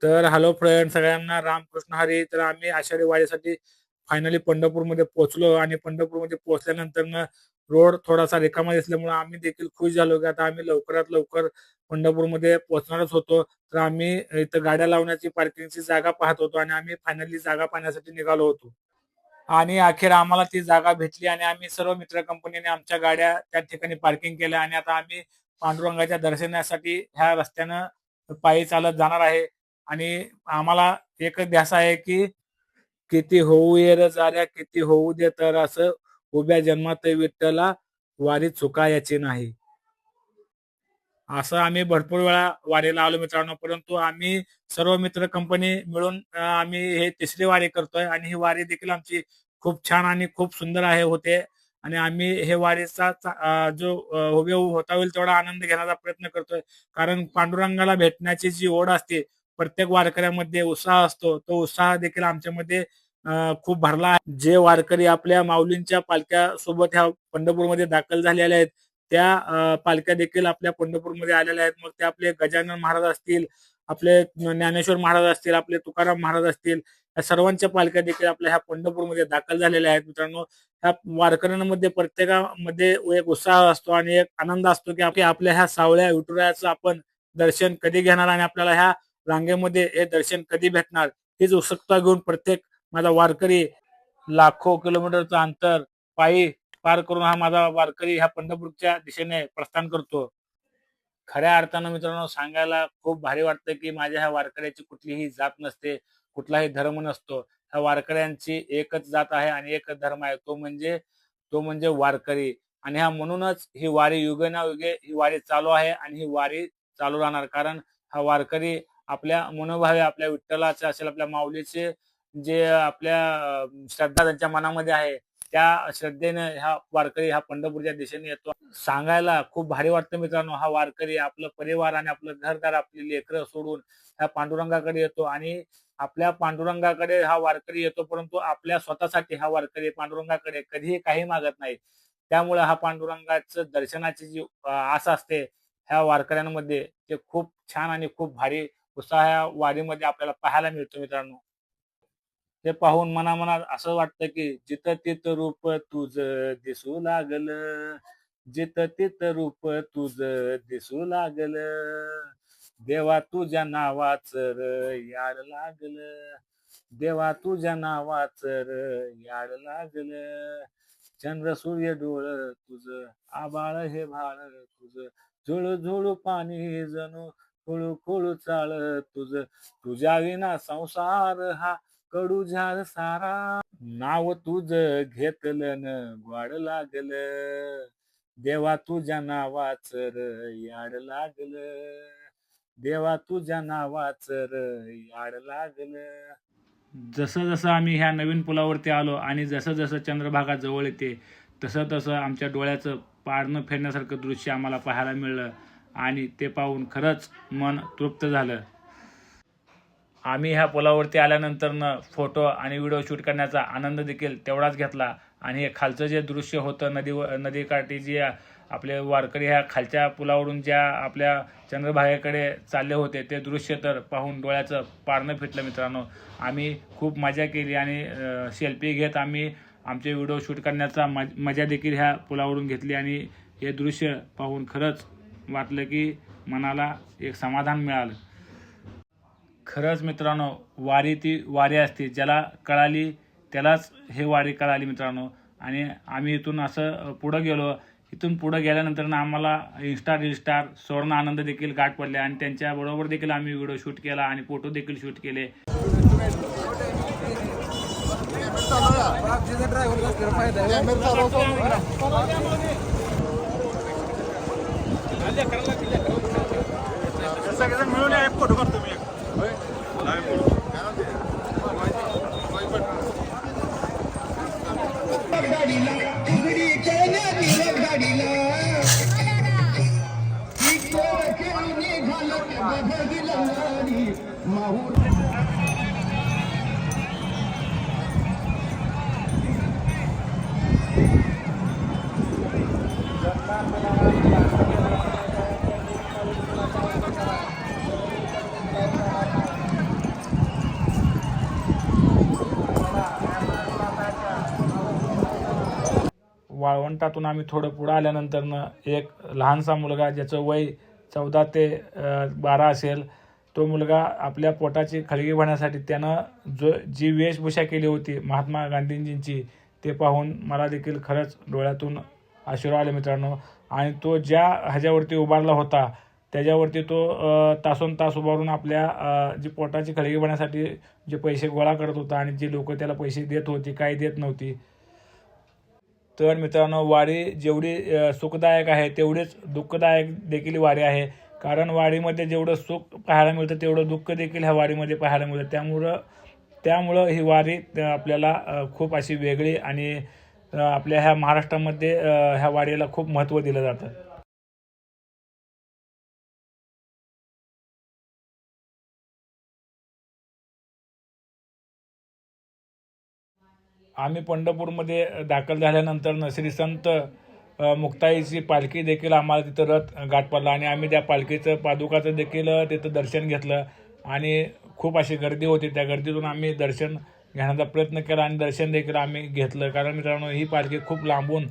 तर hello friend सगळ्यांना रामकृष्ण हरी. तर आम्ही आषाढी वारीसाठी फायनली पंढरपूरमध्ये पोहोचलो आणि पंढरपूरमध्ये पोहोचल्यानंतर रोड थोडासा रिकामा दिसल्यामुळे आम्ही देखील खुश झालो की आता आम्ही लवकरात लवकर पंढरपूरमध्ये पोहोचणारच होतो. तर आम्ही इथं गाड्या लावण्याची पार्किंगची जागा पाहत होतो आणि आम्ही फायनली जागा पाहण्यासाठी निघालो होतो. आणि अखेर आम्हाला ती जागा भेटली आणि आम्ही सर्व मित्र कंपनीने आमच्या गाड्या त्या ठिकाणी पार्किंग केल्या आणि आता आम्ही पांडुरंगाच्या दर्शनासाठी ह्या रस्त्यानं पायी चालत जाणार आहे. आणि आम्हाला एकच ध्यास आहे की किती होऊ ये रे जाऱ्या, किती होऊ दे तर असं, उभ्या जन्मात विठ्ठला वारी चुकायची नाही. असं आम्ही भरपूर वेळा वारीला आलो मित्रांनो, परंतु आम्ही सर्व मित्र कंपनी मिळून आम्ही हे तिसरी वारी करतोय आणि ही वारी देखील आमची खूप छान आणि खूप सुंदर आहे होते. आणि आम्ही हे वारीचा जो हुबेहूब होता होईल तेवढा आनंद घेण्याचा प्रयत्न करतोय. कारण पांडुरंगाला भेटण्याची जी ओढ असते, प्रत्येक वारकऱ्यामध्ये उत्साह असतो, तो उत्साह देखील आमच्यामध्ये खूप भरला आहे. जे वारकरी आपल्या माऊलींच्या पालख्या सोबत ह्या पंढरपूरमध्ये दाखल झालेले आहेत, त्या पालख्या देखील आपल्या पंढरपूरमध्ये आलेल्या आहेत. मग ते आपले गजानन महाराज असतील, आपले ज्ञानेश्वर महाराज असतील, आपले तुकाराम महाराज असतील, या सर्वांच्या पालख्या देखील आपल्या ह्या पंढरपूरमध्ये दाखल झालेल्या आहेत मित्रांनो. ह्या वारकऱ्यांमध्ये प्रत्येकामध्ये एक उत्साह असतो आणि एक आनंद असतो की आपल्या ह्या सावळ्या विठुरायाचं आपण दर्शन कधी घेणार आणि आपल्याला ह्या रांगेमध्ये हे दर्शन कधी भेटणार, हीच उत्सुकता घेऊन प्रत्येक माझा वारकरी लाखो किलोमीटरचं अंतर पायी पार करून हा माझा वारकरी ह्या पंढरपूरच्या दिशेने प्रस्थान करतो. खऱ्या अर्थानं मित्रांनो सांगायला खूप भारी वाटतं की माझ्या ह्या वारकऱ्याची कुठलीही जात नसते, कुठलाही धर्म नसतो. ह्या वारकऱ्यांची एकच जात आहे आणि एकच धर्म आहे, तो म्हणजे वारकरी. आणि म्हणूनच ही वारी युगेनायुगे ही वारी चालू आहे आणि ही वारी चालू राहणार. कारण हा वारकरी आपल्या मनोभावे आपल्या विठ्ठलाचे असेल, आपल्या माऊलीचे जे आपल्या श्रद्धा त्यांच्या मनामध्ये आहे, त्या श्रद्धेने हा वारकरी ह्या पंढरपूरच्या दिशेने येतो. सांगायला खूप भारी वाटतं मित्रांनो, हा वारकरी आपलं परिवार आणि आपलं घरदार, आपली लेकरं सोडून ह्या पांडुरंगाकडे येतो आणि आपल्या पांडुरंगाकडे हा वारकरी येतो, परंतु आपल्या स्वतःसाठी हा वारकरी पांडुरंगाकडे कधीही काही मागत नाही. त्यामुळे हा पांडुरंगाचं दर्शनाची जी आस असते ह्या वारकऱ्यांमध्ये, ते खूप छान आणि खूप भारी उत्साह ह्या वारीमध्ये आपल्याला पाहायला मिळतो मित्रांनो. ते पाहून मनामनात असं वाटतं की जिथं तिथं रूप तुझं दिसू लागलं, जिथं तिथं रूप तुझं दिसू लागलं, देवा तुझ्या नावाचं र याड लागलं, देवा तुझ्या नावाचं र याड लागलं, चंद्र सूर्य डोळ तुझं, आबाळ हे भाळ तुझं, झुळू झुळू पाणी जणू खोळू खोळू चाळ तुझं, तुझ्या विना संसार हा कडू झाड सारा, नाव तुझं घेतलं न गोड लागलं, देवा तुझ्या नावाचं र याड लागलं, देवा तुझ्या नावाचं र याड लागलं. जसं जसं आम्ही ह्या नवीन पुलावरती आलो आणि जसं जसं चंद्रभागा जवळ येते, तसं तसं आमच्या डोळ्याचं पारणं फेडण्यासारखं दृश्य आम्हाला पाहायला मिळलं आणि ते पाहून खरंच मन तृप्त झालं. आम्ही ह्या पुलावरती आल्यानंतर फोटो आणि व्हिडिओ शूट करण्याचा आनंद देखील तेवढाच घेतला. आणि हे खालचं जे दृश्य होतं, नदीकाठी जे आपले वारकरी ह्या खालच्या पुलावरून ज्या आपल्या चंद्रभागेकडे चालले होते, ते दृश्य तर पाहून डोळ्याचं पारणं फिटलं मित्रांनो. आम्ही खूप मजा केली आणि सेल्फी घेत आम्ही आमचे व्हिडिओ शूट करण्याचा मजा देखील ह्या पुलावरून घेतली. आणि हे दृश्य पाहून खरंच वाटलं की मनाला एक समाधान मिळालं. खरंच मित्रांनो, वारी ती वारी असते, ज्याला कळाली त्यालाच हे वारी कळाली मित्रांनो. आणि आम्ही इथून असं पुढं गेलो. इथून पुढं गेल्यानंतर आम्हाला रीलस्टार सुवर्ण आनंद देखील गाठ पडले आणि त्यांच्याबरोबर देखील आम्ही व्हिडिओ शूट केला आणि फोटो देखील शूट केले. मिळून फोटो करतो मी. वाळवंटातून आम्ही थोडं पुढं आल्यानंतरनं एक लहानसा मुलगा ज्याचं वय 14 ते 12 असेल, तो मुलगा आपल्या पोटाची खळगी भरण्यासाठी त्यानं जी वेशभूषा केली होती महात्मा गांधीजींची, ते पाहून मला देखील खरंच डोळ्यातून अश्रू आले मित्रांनो. आणि तो ज्या ह्याच्यावरती उभारला होता त्याच्यावरती तो तासोनतास उभारून आपल्या जी पोटाची खळगी भरण्यासाठी जे पैसे गोळा करत होता आणि जे लोक त्याला पैसे देत होती, काही देत नव्हती. तर मित्रांनो, वारी जेवढी सुखदायक आहे तेवढीच दुःखदायक देखील वारी आहे. कारण वारीमध्ये जेवढं सुख पाहायला मिळतं तेवढं दुःख देखील ह्या वारीमध्ये पाहायला मिळतं. त्यामुळं ही वारी आपल्याला खूप अशी वेगळी आणि आपल्या ह्या महाराष्ट्रामध्ये ह्या वारीला खूप महत्त्व दिलं जातं. आम्ही पंढरपूरमध्ये दाखल झाल्यानंतर श्री संत मुक्ताईची पालखी देखील आम्हाला तिथं रथ गाठ पडला आणि आम्ही त्या पालखीचं पादुकाचं देखील तिथं दर्शन घेतलं आणि खूप अशी गर्दी होती. त्या गर्दीतून आम्ही दर्शन घेण्याचा प्रयत्न केला आणि दर्शन देखील आम्ही घेतलं. कारण मित्रांनो, ही पालखी खूप लांबून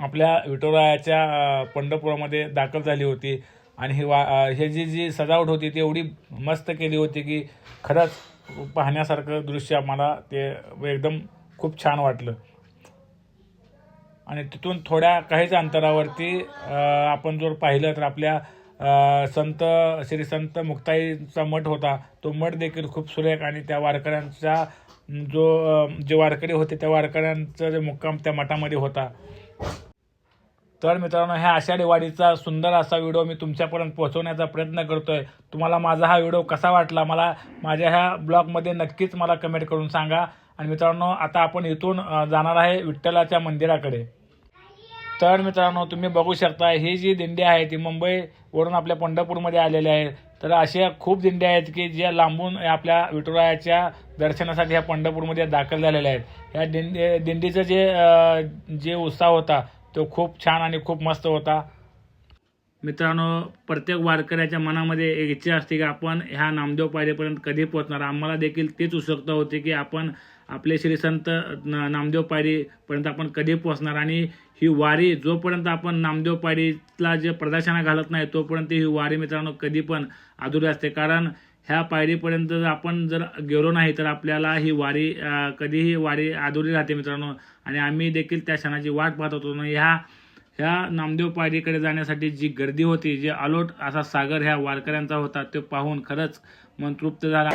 आपल्या विठुरायाच्या पंढरपुरामध्ये दाखल झाली होती आणि ही जी सजावट होती ती एवढी मस्त केली होती की खरंच पाहण्यासारखं दृश्य आम्हाला ते एकदम खूप छान वाटलं. आणि तिथून थोड्या काहीच अंतरावरती आपण जर पाहिलं तर आपल्या श्री संत मुक्ताईचा मठ होता. तो मठ देखील खूप सुरेख आणि त्या वारकऱ्यांचा जे वारकरी होते त्या वारकऱ्यांचा जे मुक्काम त्या मठामध्ये होता. तर मित्रांनो, ह्या आषाढी वारीचा सुंदर असा व्हिडिओ मी तुमच्यापर्यंत पोहोचवण्याचा प्रयत्न करतोय. तुम्हाला माझा हा व्हिडिओ कसा वाटला मला माझ्या ह्या ब्लॉगमध्ये नक्कीच मला कमेंट करून सांगा. आणि मित्रांनो, आता आपण इथून जाणार आहे विठ्ठलाच्या मंदिराकडे. तर मित्रांनो, तुम्ही बघू शकता ही जी दिंडी आहे ती मुंबईवरून आपल्या पंढरपूरमध्ये आलेली आहे. तर अशा खूप दिंड्या आहेत की ज्या लांबून आपल्या विठुरायाच्या दर्शनासाठी ह्या पंढरपूरमध्ये दाखल झालेल्या आहेत. ह्या दिंडीचं जे उत्साह होता तो खूप छान आणि खूप मस्त होता. मित्रांनो, प्रत्येक वारकऱ्याच्या मनामध्ये एक इच्छा असते की आपण ह्या नामदेव पायरीपर्यंत कधी पोहोचणार. आम्हाला देखील तीच उत्सुकता होती की आपण आपले श्री संत नामदेव पायरीपर्यंत आपण कधी पोहोचणार. आणि ही वारी जोपर्यंत आपण नामदेव पायरीला जे प्रदक्षिणा घालत नाही तोपर्यंत ही वारी मित्रांनो कधी पण अधुरी असते. कारण ह्या पायरीपर्यंत आपण जर गेलो नाही तर आपल्याला ही वारी कधीही वारी अधुरी राहते मित्रांनो. आणि आम्ही देखील त्या क्षणाची वाट पाहत होतो. ह्या नामदेव पायरीकडे जाण्यासाठी जी गर्दी होती, जे अलोट असा सागर ह्या वारकऱ्यांचा होता, ते पाहून खरंच मन तृप्त झाला.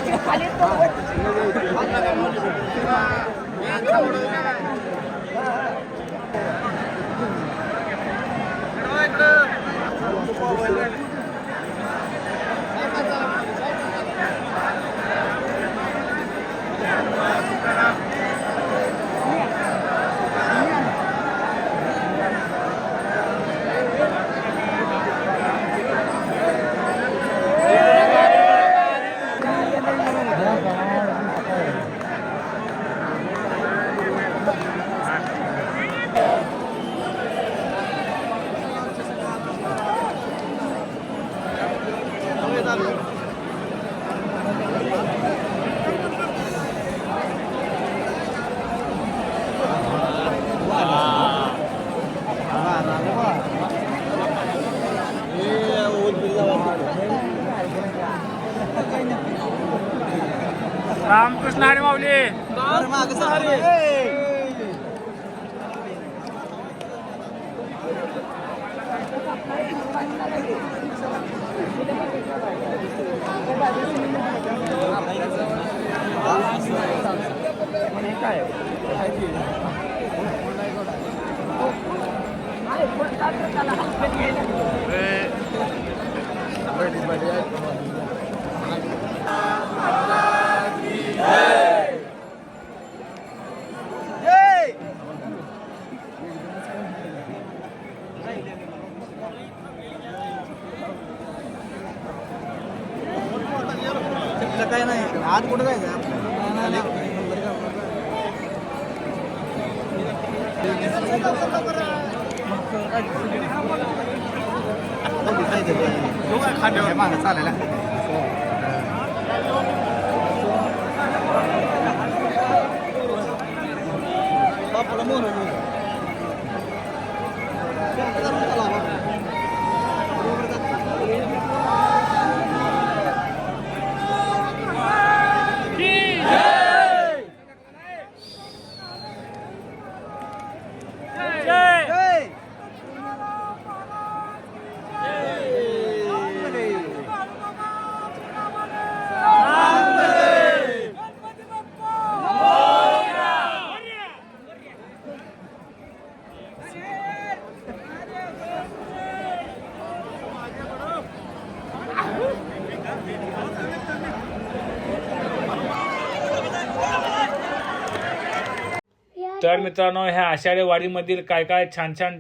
रामकृष्ण हरी माऊली. काय नाही आज कुठं जायचं मागं चालेल. बापाला मोर तर मित्रांनो, ह्या आषाढी वारीमधील काय काय छान छान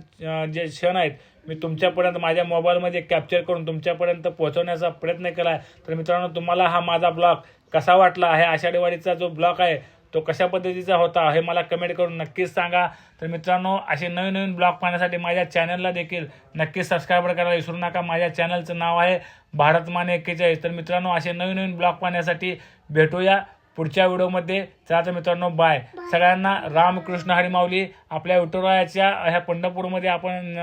जे क्षण आहेत मी तुमच्यापर्यंत माझ्या मोबाईलमध्ये कॅप्चर करून तुमच्यापर्यंत पोहोचवण्याचा प्रयत्न केला आहे. तर मित्रांनो, तुम्हाला हा माझा ब्लॉग कसा वाटला, हे आषाढी वारीचा जो ब्लॉग आहे तो कशा पद्धतीचा होता हे मला कमेंट करून नक्कीच सांगा. तर मित्रांनो, असे नवीन नवीन ब्लॉग पाहण्यासाठी माझ्या चॅनलला देखील नक्कीच सबस्क्राईब करायला विसरू नका. माझ्या चॅनलचं नाव आहे भारत मान 41. तर मित्रांनो, असे नवीन नवीन ब्लॉग पाहण्यासाठी भेटूया पुढच्या व्हिडिओमध्ये. चला तर मित्रांनो, बाय. सगळ्यांना रामकृष्ण हरी माऊली. आपल्या विठुरायाच्या ह्या पंढरपूरमध्ये आपण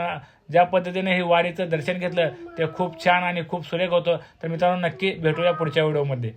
ज्या पद्धतीने ही वारीचं दर्शन घेतलं ते खूप छान आणि खूप सुरेख होतं. तर मित्रांनो, नक्की भेटूया पुढच्या व्हिडिओमध्ये.